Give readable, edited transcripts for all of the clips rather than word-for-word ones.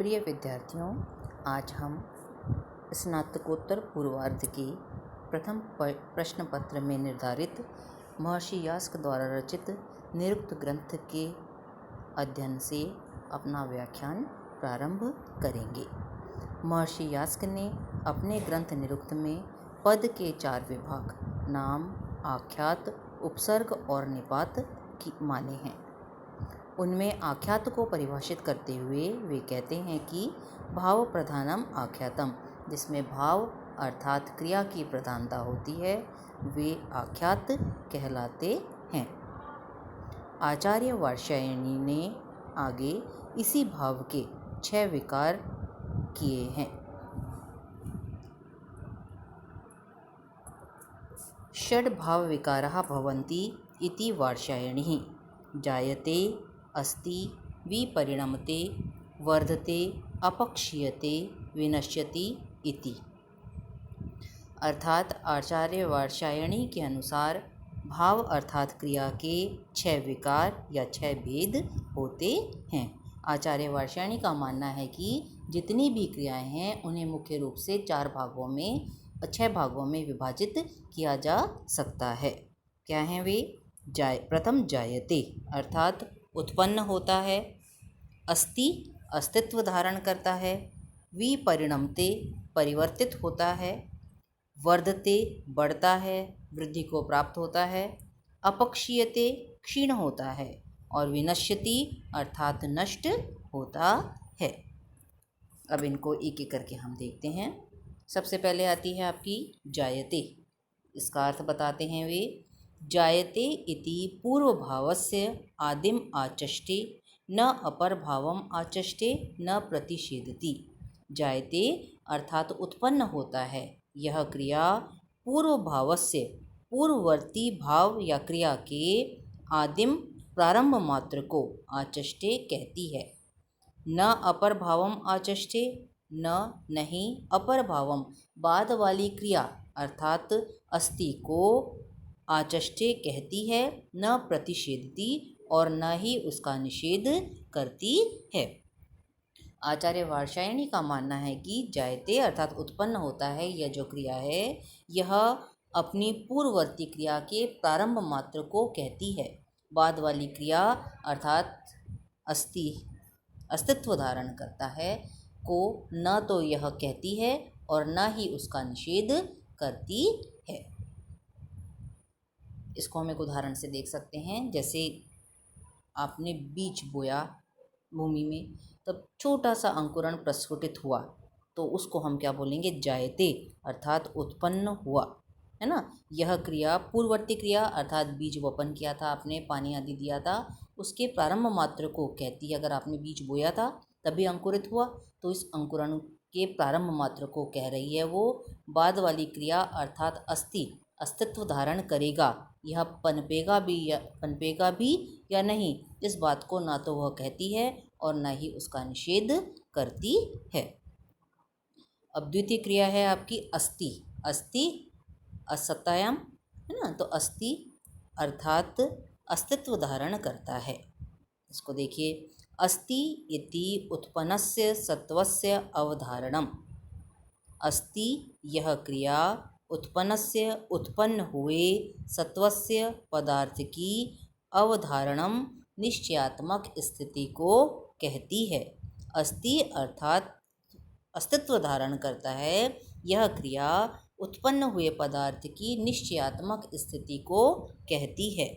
प्रिय विद्यार्थियों, आज हम स्नातकोत्तर पूर्वार्ध के प्रथम प्रश्न पत्र में निर्धारित महर्षि यास्क द्वारा रचित निरुक्त ग्रंथ के अध्ययन से अपना व्याख्यान प्रारंभ करेंगे। महर्षि यास्क ने अपने ग्रंथ निरुक्त में पद के 4 विभाग नाम, आख्यात, उपसर्ग और निपात की माने हैं। उनमें आख्यात को परिभाषित करते हुए वे कहते हैं कि भाव प्रधानम आख्यातम, जिसमें भाव अर्थात क्रिया की प्रधानता होती है, वे आख्यात कहलाते हैं। आचार्य वात्स्यायनी ने आगे इसी भाव के 6 विकार किए हैं। षड् भाव विकाराः भवन्ति इति वात्स्यायनिः। जायते, अस्ति, विपरिणमते, वर्धते, अपक्षीयते, विनश्यति इति। अर्थात आचार्य वात्स्यायनी के अनुसार भाव अर्थात क्रिया के 6 विकार या 6 भेद होते हैं। आचार्य वात्स्यायनी का मानना है कि जितनी भी क्रियाएं हैं उन्हें मुख्य रूप से 6 भागों में विभाजित किया जा सकता है। क्या हैं वे? प्रथम जायते अर्थात उत्पन्न होता है, अस्ति अस्तित्व धारण करता है, विपरिणमते परिवर्तित होता है, वर्धते बढ़ता है, वृद्धि को प्राप्त होता है, अपक्षीयते क्षीण होता है और विनश्यति अर्थात नष्ट होता है। अब इनको एक एक करके हम देखते हैं। सबसे पहले आती है आपकी जायते। इसका अर्थ बताते हैं वे। जायते इति पूर्व भावस्य आदिम आचष्टे न अपर भावम आचष्टे न प्रतिषेधति। जायते अर्थात उत्पन्न होता है। यह क्रिया पूर्व भावस्य पूर्ववर्ती भाव या क्रिया के आदिम प्रारंभ मात्र को आचष्टे कहती है। न अपर भावम आचष्टे, न नहीं, अपर भावम बाद वाली क्रिया अर्थात अस्ति को आचष्टे कहती है, न प्रतिषेधती और न ही उसका निषेध करती है। आचार्य वात्स्यायनी का मानना है कि जायते अर्थात उत्पन्न होता है, यह जो क्रिया है यह अपनी पूर्ववर्ती क्रिया के प्रारंभ मात्र को कहती है। बाद वाली क्रिया अर्थात अस्तित्व धारण करता है को न तो यह कहती है और न ही उसका निषेध करती है। इसको हम एक उदाहरण से देख सकते हैं। जैसे आपने बीज बोया भूमि में, तब छोटा सा अंकुरण प्रस्फुटित हुआ, तो उसको हम क्या बोलेंगे? जायते अर्थात उत्पन्न हुआ, है ना। यह क्रिया पूर्ववर्ती क्रिया अर्थात बीज वपन किया था आपने, पानी आदि दिया था, उसके प्रारंभ मात्र को कहती है। अगर आपने बीज बोया था तभी अंकुरित हुआ तो इस अंकुरण के प्रारंभ मात्र को कह रही है वो। बाद वाली क्रिया अर्थात अस्तित्व धारण करेगा, यह पनपेगा भी या नहीं, इस बात को ना तो वह कहती है और ना ही उसका निषेध करती है। अब द्वितीय क्रिया है आपकी अस्ति असत्तायाम, है ना। तो अस्ति अर्थात अस्तित्व धारण करता है। इसको देखिए, अस्ति इति उत्पन्नस्य सत्वस्य अवधारणम। अस्ति यह क्रिया उत्पन्नस्य उत्पन्न हुए सत्वस्य पदार्थ की अवधारणम निश्चयात्मक स्थिति को कहती है। अस्ति अर्थात अस्तित्व धारण करता है। यह क्रिया उत्पन्न हुए पदार्थ की निश्चयात्मक स्थिति को कहती है।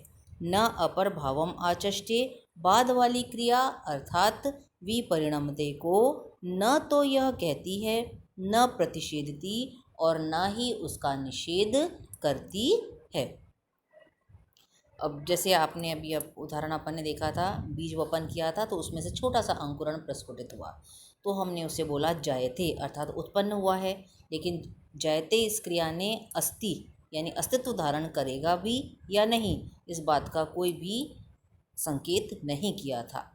न अपर भावम आचष्टे, बाद वाली क्रिया अर्थात विपरिणमते को न तो यह कहती है, न प्रतिषेधती और न ही उसका निषेध करती है। अब जैसे आपने अब उदाहरण अपन ने देखा था, बीज वपन किया था तो उसमें से छोटा सा अंकुरण प्रस्फुटित हुआ, तो हमने उसे बोला जायते अर्थात उत्पन्न हुआ है। लेकिन जायते इस क्रिया ने अस्ति यानी अस्तित्व धारण करेगा भी या नहीं, इस बात का कोई भी संकेत नहीं किया था।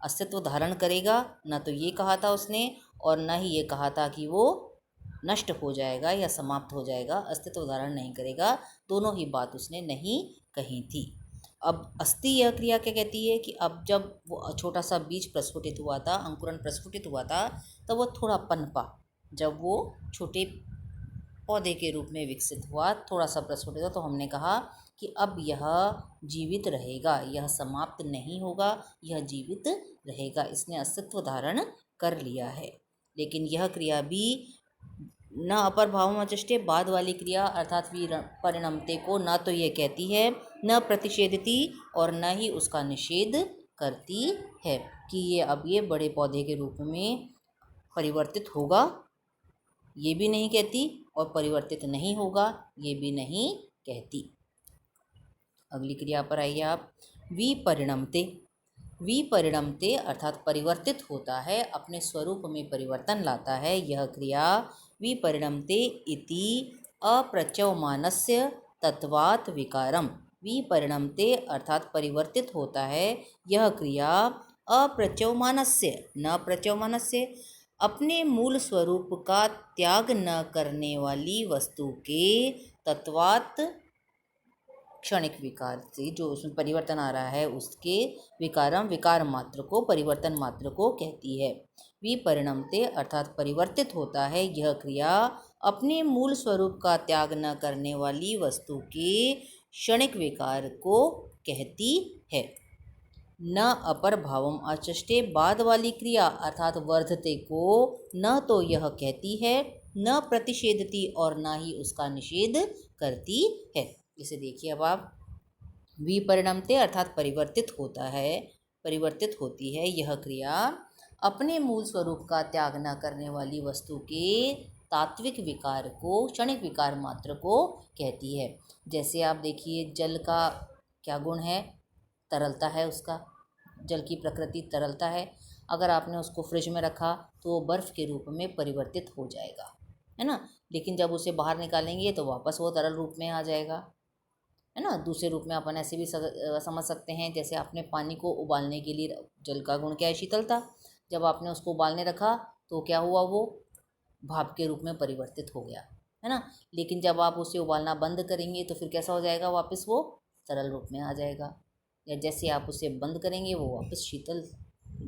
अस्तित्व धारण करेगा न तो ये कहा था उसने और न ही ये कहा था कि वो नष्ट हो जाएगा या समाप्त हो जाएगा। अस्तित्व धारण नहीं करेगा, दोनों ही बात उसने नहीं कही थी। अब अस्ति यह क्रिया क्या कहती है कि अब जब वो छोटा सा बीज प्रस्फुटित हुआ था, अंकुरन प्रस्फुटित हुआ था, तब वो थोड़ा पनपा। जब वो छोटे पौधे के रूप में विकसित हुआ, थोड़ा सा प्रस्फुटित हुआ, तो हमने कहा कि अब यह जीवित रहेगा, यह समाप्त नहीं होगा, यह जीवित रहेगा, इसने अस्तित्व धारण कर लिया है। लेकिन यह क्रिया भी न अपर भावम अचष्टे, बाद वाली क्रिया अर्थात परिणमते को न तो ये कहती है, न प्रतिषेधती, और न ही उसका निषेध करती है कि ये अब ये बड़े पौधे के रूप में परिवर्तित होगा, ये भी नहीं कहती, और परिवर्तित नहीं होगा, ये भी नहीं कहती। अगली क्रिया पर आइए आप। विपरिणमते। विपरिणमते अर्थात परिवर्तित होता है, अपने स्वरूप में परिवर्तन लाता है। यह क्रिया विपरिणमते इति अप्रच्यवमानस्य तत्वात् विकारम। विपरिणमते अर्थात परिवर्तित होता है, यह क्रिया अप्रच्यवमानस्य, न प्रच्यवमानस्य, अपने मूल स्वरूप का त्याग न करने वाली वस्तु के तत्वात् क्षणिक विकार से, जो उसमें परिवर्तन आ रहा है उसके विकारम, विकार मात्र को, परिवर्तन मात्र को कहती है। विपरिणमते अर्थात परिवर्तित होता है, यह क्रिया अपने मूल स्वरूप का त्याग न करने वाली वस्तु के क्षणिक विकार को कहती है। न अपर भावम अचष्टे, बाद वाली क्रिया अर्थात वर्धते को न तो यह कहती है, न प्रतिषेधती, और न ही उसका निषेध करती है। इसे देखिए अब आप। विपरिणमते अर्थात परिवर्तित होता है, परिवर्तित होती है यह क्रिया अपने मूल स्वरूप का त्याग न करने वाली वस्तु के तात्विक विकार को, क्षणिक विकार मात्र को कहती है। जैसे आप देखिए, जल का क्या गुण है? तरलता है उसका, जल की प्रकृति तरलता है। अगर आपने उसको फ्रिज में रखा तो वो बर्फ़ के रूप में परिवर्तित हो जाएगा, है ना। लेकिन जब उसे बाहर निकालेंगे तो वापस वो तरल रूप में आ जाएगा, है ना। दूसरे रूप में अपन ऐसे भी समझ सकते हैं, जैसे आपने पानी को उबालने के लिए, जल का गुण क्या है? शीतलता। जब आपने उसको उबालने रखा तो क्या हुआ? वो भाप के रूप में परिवर्तित हो गया, है ना। लेकिन जब आप उसे उबालना बंद करेंगे तो फिर कैसा हो जाएगा? वापस वो तरल रूप में आ जाएगा। या जैसे आप उसे बंद करेंगे वो वापस शीतल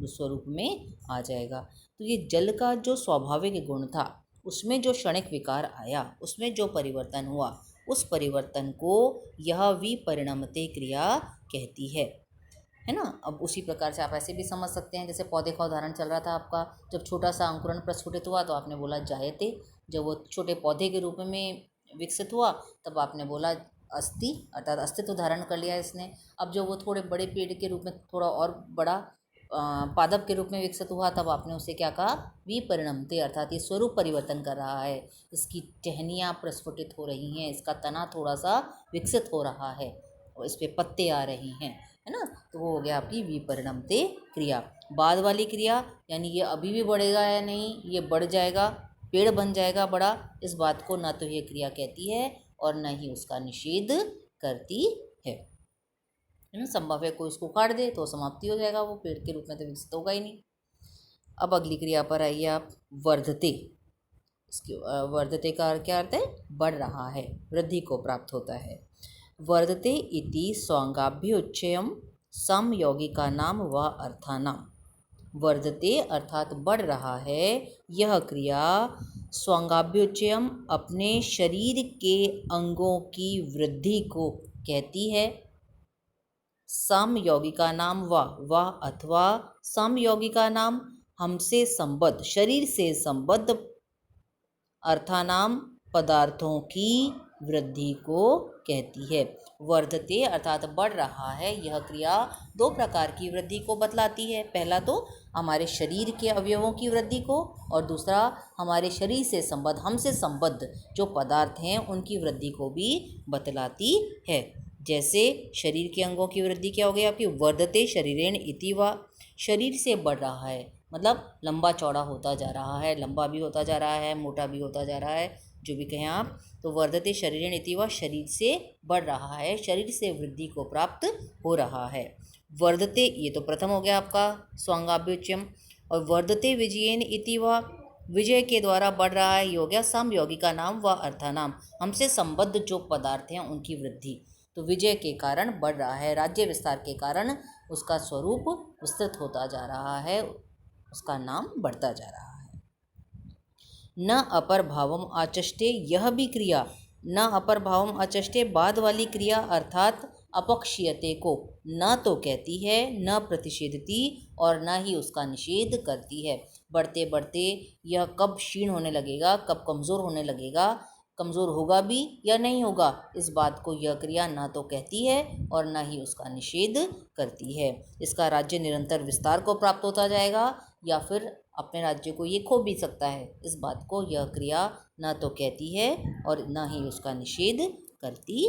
स्वरूप में आ जाएगा। तो ये जल का जो स्वाभाविक गुण था, उसमें जो क्षणिक विकार आया, उसमें जो परिवर्तन हुआ, उस परिवर्तन को यह विपरिणमते क्रिया कहती है ना। अब उसी प्रकार से आप ऐसे भी समझ सकते हैं, जैसे पौधे का उदाहरण चल रहा था आपका। जब छोटा सा अंकुरन प्रस्फुटित हुआ तो आपने बोला जायते, जब वो छोटे पौधे के रूप में विकसित हुआ तब आपने बोला अस्ति, अर्थात अस्तित्व धारण कर लिया इसने। अब जब वो थोड़े बड़े पेड़ के रूप में, थोड़ा और बड़ा पादप के रूप में विकसित हुआ, तब आपने उसे क्या कहा? विपरिणमते, अर्थात ये स्वरूप परिवर्तन कर रहा है, इसकी टहनियाँ प्रस्फुटित हो रही हैं, इसका तना थोड़ा सा विकसित हो रहा है और इस पे पत्ते आ रहे हैं, है ना। तो वो हो गया आपकी विपरिणमते क्रिया। बाद वाली क्रिया यानी ये अभी भी बढ़ेगा या नहीं, ये बढ़ जाएगा, पेड़ बन जाएगा बड़ा, इस बात को ना तो ये क्रिया कहती है और न ही उसका निषेध करती है ना। संभव है कोई उसको काट दे तो समाप्ति हो जाएगा, वो पेड़ के रूप में तो विकसित होगा ही नहीं। अब अगली क्रिया पर आइए आप। वर्धते। इसकी वर्धते का क्या अर्थ है? बढ़ रहा है, वृद्धि को प्राप्त होता है। वर्धते इति स्वांगाभ्युच्चयम समयौगिका नाम व अर्थानाम। वर्धते अर्थात बढ़ रहा है, यह क्रिया स्वांगाभ्युच्चयम अपने शरीर के अंगों की वृद्धि को कहती है। समयौगिका नाम व अथवा समयौगिका नाम हमसे संबद्ध, शरीर से संबद्ध अर्थानाम पदार्थों की वृद्धि को कहती है। वर्धते अर्थात बढ़ रहा है, यह क्रिया दो प्रकार की वृद्धि को बतलाती है। पहला तो हमारे शरीर के अवयवों की वृद्धि को, और दूसरा हमारे शरीर से संबद्ध, हमसे संबद्ध जो पदार्थ हैं उनकी वृद्धि को भी बतलाती है। जैसे शरीर के अंगों की वृद्धि क्या हो गई आपकी? वर्धते शरीरेण इति वा, शरीर से बढ़ रहा है, मतलब लंबा चौड़ा होता जा रहा है, लंबा भी होता जा रहा है, मोटा भी होता जा रहा है, जो भी कहें आप। तो वर्धते शरीरेण इति वा, शरीर से बढ़ रहा है, शरीर से वृद्धि को प्राप्त हो रहा है। वर्धते, ये तो प्रथम हो गया आपका स्वांगाभ्युच्चयम। और वर्धते विजयेन इति वा, विजय के द्वारा बढ़ रहा है, ये हो गया समयौगिका नाम व अर्थानाम, हमसे संबद्ध जो पदार्थ हैं उनकी वृद्धि। तो विजय के कारण बढ़ रहा है, राज्य विस्तार के कारण उसका स्वरूप विस्तृत होता जा रहा है, उसका नाम बढ़ता जा रहा है। न अपर भावम आचष्टे, यह भी क्रिया, न अपर भावम आचष्टे बाद वाली क्रिया अर्थात अपक्षीयते को न तो कहती है, न प्रतिषेधती और न ही उसका निषेध करती है। बढ़ते बढ़ते यह कब क्षीण होने लगेगा, कब कमज़ोर होने लगेगा, कमज़ोर होगा भी या नहीं होगा, इस बात को यह क्रिया ना तो कहती है और ना ही उसका निषेध करती है। इसका राज्य निरंतर विस्तार को प्राप्त होता जाएगा या फिर अपने राज्य को ये खो भी सकता है, इस बात को यह क्रिया ना तो कहती है और ना ही उसका निषेध करती